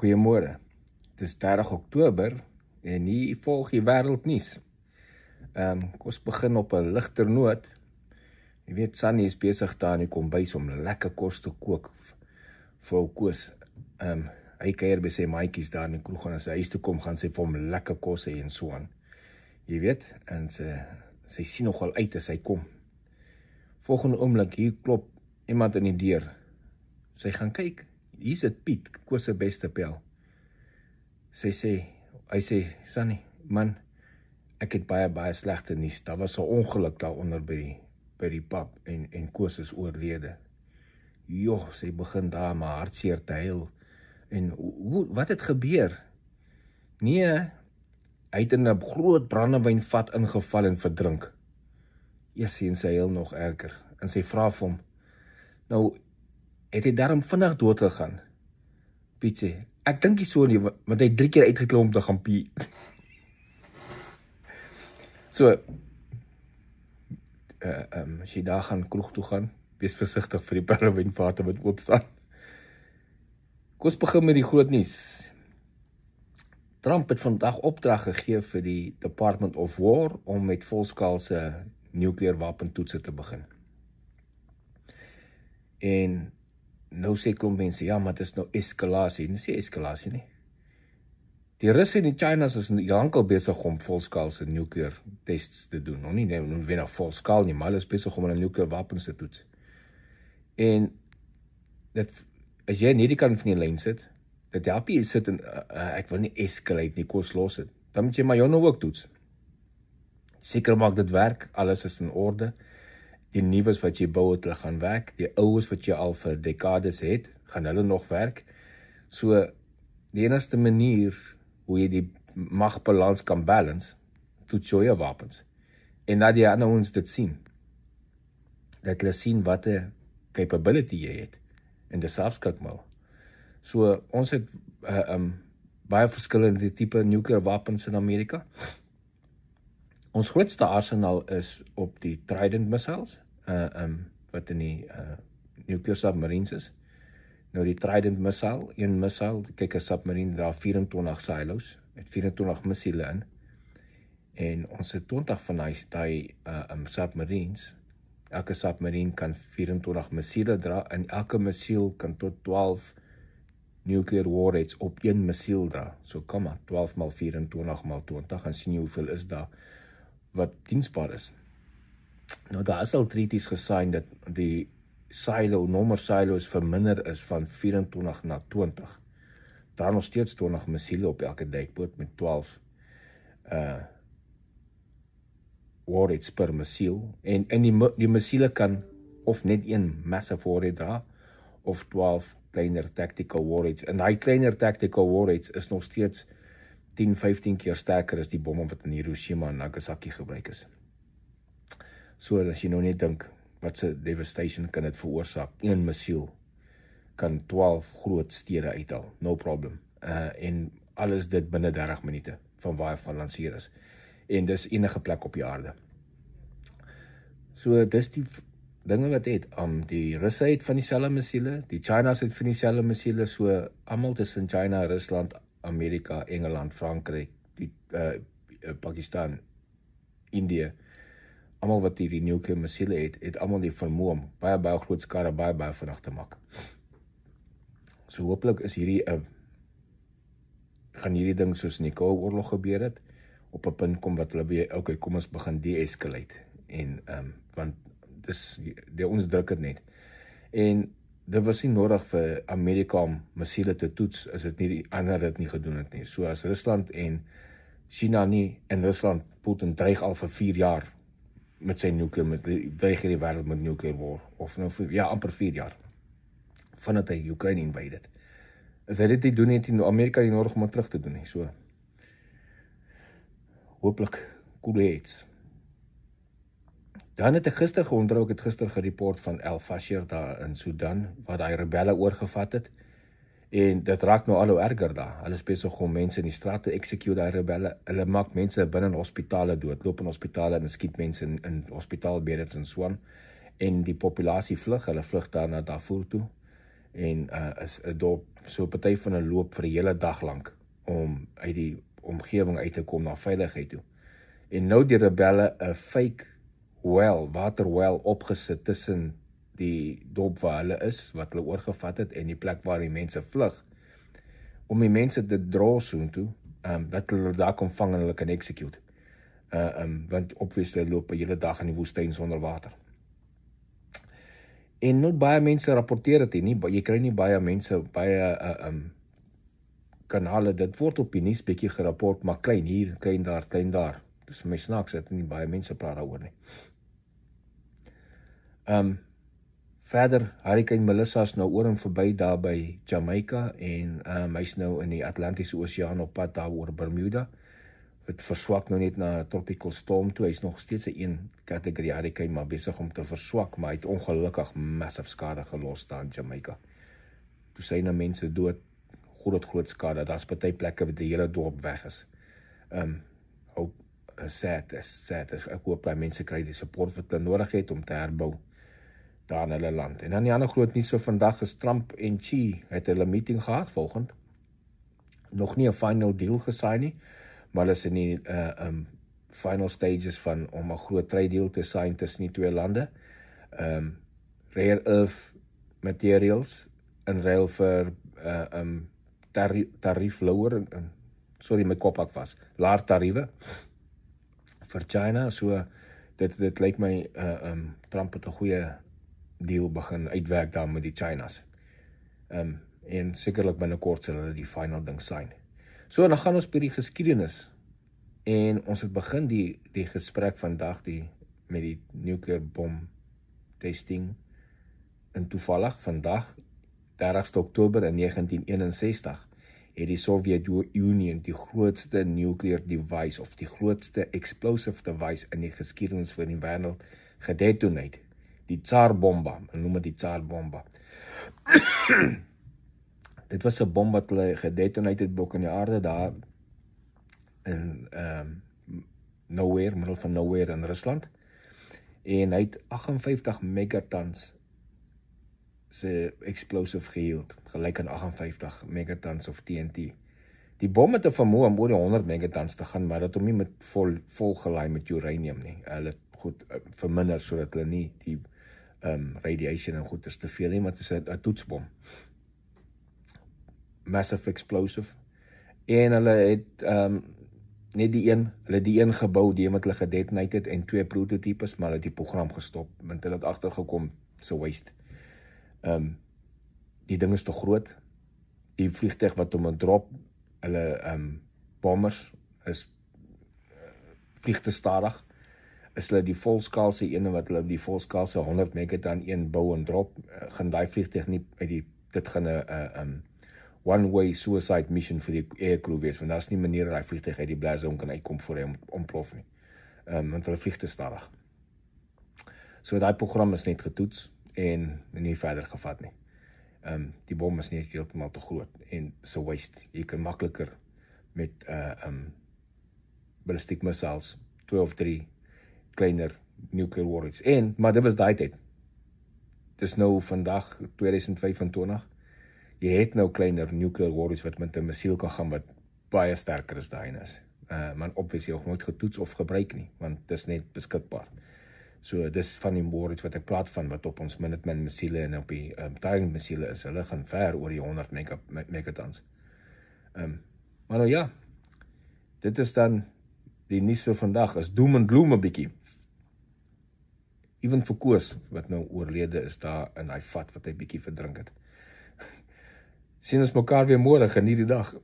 Goeiemôre. Het is 30 Oktober en hier volg die wêreldnuus. Kom ons begin op 'n ligter noot. Jy weet, Sunny is besig daar in die kombuis om lekker kos te kook vir ou Koos. Hy kuier by sy maatjies daar in die kroeg en as hy huis toe kom, gaan sy vir hom lekker kos hê en so aan. Jy weet, en sy sien nogal uit as hy kom. Volgende oomblik, hier klop iemand in die deur. Sy gaan kyk, hier sit Piet, Koos se beste pel. Hy sê, Sunny, man, ek het baie slegte nuus. Daar was 'n ongeluk daaronder by die pub en Koos is oorlede. Joh, sy begin daar maar hartseer te huil. En wat het gebeur? Nee, hy het in 'n groot brandewijnvat ingeval en verdrink. Eers sien sy huil nog erger. En sy vra vir hom, nou, het hy daarom vinnig dood gegaan? Piet sê, ek dink nie so nie, want hy het 3 keer uitgeklom om te gaan pie. So, as jy daar gaan kroeg toe gaan, wees versigtig vir die brandewijnvate wat oop staan. Kom ons begin met die groot nuus. Trump het vandag opdrag gegee vir die Department of War om met volskaalse nukleer wapentoetse te begin. En nou sê klomp mense, ja, maar dit is nou eskalasie. Dit is nie eskalasie nie. Die Russe en die Chinas is lankal besig om volskaalse nukleer tests te doen. Nog nie noodwendig volskaal nie, maar hulle is besig om 'n nukleer wapens te toets. En as jy net die kant van die lyn sit, dat help jy sit en ek wil nie escalate nie, kos los het. Dan moet jy maar jou nou ook toets. Seker maak dit werk, alles is in orde. Die nuus wat jy bou het, hulle gaan werk. Die oues wat jy al vir dekades het, gaan hulle nog werk. So, die enigste manier hoe jy die magbalans kan balance, toets jou wapens. En dat die ander ons dit sien. Dat hulle sien wat 'n capability jy het. En dis afskrikmal. So, ons het baie verskillende tipe nukleer wapens in Amerika. Ons grootste arsenaal is op die Trident missiles, wat in die nuclear submarines is. Nou die Trident missile, een missile, kyk 'n submarine dra 24 silos, met 24 missiele in. En ons het 20 van die submarines. Elke submarine kan 24 missiele dra, en elke missiel kan tot 12 nuclear warheads op een missiel dra. So kom maar, 12 x 24 x 20, en sien jy hoeveel is daar wat diensbaar is. Nou daar is al treaties gesign dat die nommer silos verminder is van 24 na 20. Daar nog steeds 20 missiele op elke duikboot met 12 warheads per missiel. En die missiele kan of net een massive warhead dra, of 12 kleiner tactical warheads. En die kleiner tactical warheads is nog steeds 10-15 keer sterker as die bomme wat in Hiroshima en Nagasaki gebruik is. So as jy nou net dink, wat se devastation kan dit veroorsaak? Een missiel kan 12 groot stede uithaal, no problem. En alles dit binne 30 minute van waar hy van lanseer is. En dis enige plek op die aarde. So dis die dinge wat het, die Russe het van dieselfde missiele, die Chinas het van dieselfde missiele, so almal tussen China, Rusland, Amerika, Engeland, Frankryk, Pakistan, Indië, almal wat hierdie nukleer missiele het almal die vermoë om baie groot skade, baie vinnig te maak. So hopelik is gaan hierdie ding soos in die Koue Oorlog gebeur het, op 'n punt kom wat hulle weer, okay, kom ons begin de-escalate. En, want ons druk het net. En dit was nie nodig vir Amerika om missiele te toets, as dit nie die ander dit nie gedoen het nie. So as Rusland en China nie, en Rusland, Putin dreig al vir 4 jaar met sy dreig die wêreld met nuclear war, of nou, ja, amper 4 jaar, vandat hy Oekraïne invade het. As hy dit nie doen, het Amerika nie nodig om het terug te doen nie, so hopelik cool heads. Dan het ek gister geonthou, ek het gister gereport van Al-Fashir daar in Sudan, wat hy rebelle oorgevat het, en dit raak nou al hoe erger daar. Hulle is besig om mense in die straat te execute, die rebelle. Hulle maak mense binne in hospitale dood, loop in hospitale en skiet mense in hospitaalbeddens en so aan. En die populasie vlug, hulle vlug daar na Darfur toe. en is 'n dorp, so 'n party van 'n loop vir 'n hele dag lank om uit die omgewing uit te kom na veiligheid toe. En nou die rebelle 'n fake waterwel opgesit tussen die dorp waar hulle is, wat hulle oorgevat het, en die plek waar die mense vlug, om die mense te draw soontoe, dat hulle daar kan vang en hulle kan execute. Want obviously loop 'n hele dag in die woestyn sonder water. En nou baie mense rapporteer dit nie, jy kry nie baie mense, baie kanale, dit word op die nuus bietjie gerapport, maar klein hier, klein daar, klein daar. Dis vir my snaaks, dat nie baie mense praat daaroor nie. Verder, Hurricane Melissa is nou oor en verby daar by Jamaica, en hy's nou in die Atlantiese Oseaan op pad daar oor Bermuda. Het verswak nou net na 'n tropical storm toe, hy's nog steeds 'n 1 kategorie hurricane, maar besig om te verswak, maar hy het ongelukkig massive skade gelos daar in Jamaica. Toe sy nou mense dood, groot skade, daar's party plekke waar die hele dorp weg is. Sad. Ek hoop dat mense kry die support wat hulle nodig het om te herbou daar in hulle land. En dan die ander groot nuus so vandag is Trump en Xi het hulle meeting gehad volgend. Nog nie 'n final deal gesign nie, maar hulle is in die final stages van om 'n groot trade deal te sign tussen die twee lande. Rare earth materials in ruil vir tarief lower, sorry my kop ek was, laer tariewe vir China, so dit lyk my Trump het 'n goeie deal begin uitwerk daar met die Chinas. En sekerlik binnekort sal hulle die final ding sign. So, dan gaan ons by die geskiedenis, en ons het begin die gesprek vandag met die nuclear bom testing, en toevallig vandag, 30 Oktober in 1961, het die Sovjet-Unie die grootste nuclear device, of die grootste explosive device in die geskiedenis van die wêreld gedetoneer. Die Tsar-bomba, hulle noem dit die Tsar-bomba. Dit was 'n bom wat hulle gedetoneer het bo in die aarde daar in nowhere, middel van nowhere in Rusland. En hy het 58 megatons se explosive gehield, gelyk aan 58 megatons of TNT. Die bom het 'n vermoë om oor die 100 megatons te gaan, maar dat hom nie met vol gelaai met uranium nie. Hulle het goed verminder sodat hulle nie die radiation en goeders te veel nie, maar dit is 'n toetsbom. Massive explosive. En hulle het net die een gebou, die wat hulle gedetoneer het, en 2 prototypes, maar hulle het die program gestop, want hulle het agtergekom, so waste. Die ding is te groot. Die vliegtuig wat hom drop, hulle bombers is vlieg te stadig. Is hulle die volskaalse ene wat hulle die volskaalse 100 megaton een bou en drop, gaan daai vliegtuig nie uit dit gaan 'n one-way suicide mission vir die aircrew wees, want daar's nie manier dat hy vliegtuig uit die blaasdom kan uitkom voor hy ontplof nie. Want hulle vlieg te stadig. So daai program is net getoets en nie verder gevat nie. Die bom is net heeltemal te groot en so waste. Jy kan makliker met ballistic missiles 2 of 3 kleiner nuclear warheads. Maar dit was daai tyd. Dis nou vandag 2025. Jy het nou kleiner nuclear warheads wat met 'n missiel kan gaan wat baie sterker is daai is. Maar obviously ook nooit getoets of gebruik nie, want dis net beskikbaar. So dis van die warheads wat ek praat van, wat op ons Minuteman missiele en op die Trident missiele is. Hulle gaan ver oor die 100 megatons. Maar nou ja, dit is dan die nuus vir vandag, is doom en gloom 'n bietjie. Even vir Koos, wat nou oorlede is daar in hy vat wat hy bietjie verdrink het. Sien ons mekaar weer môre, geniet die dag.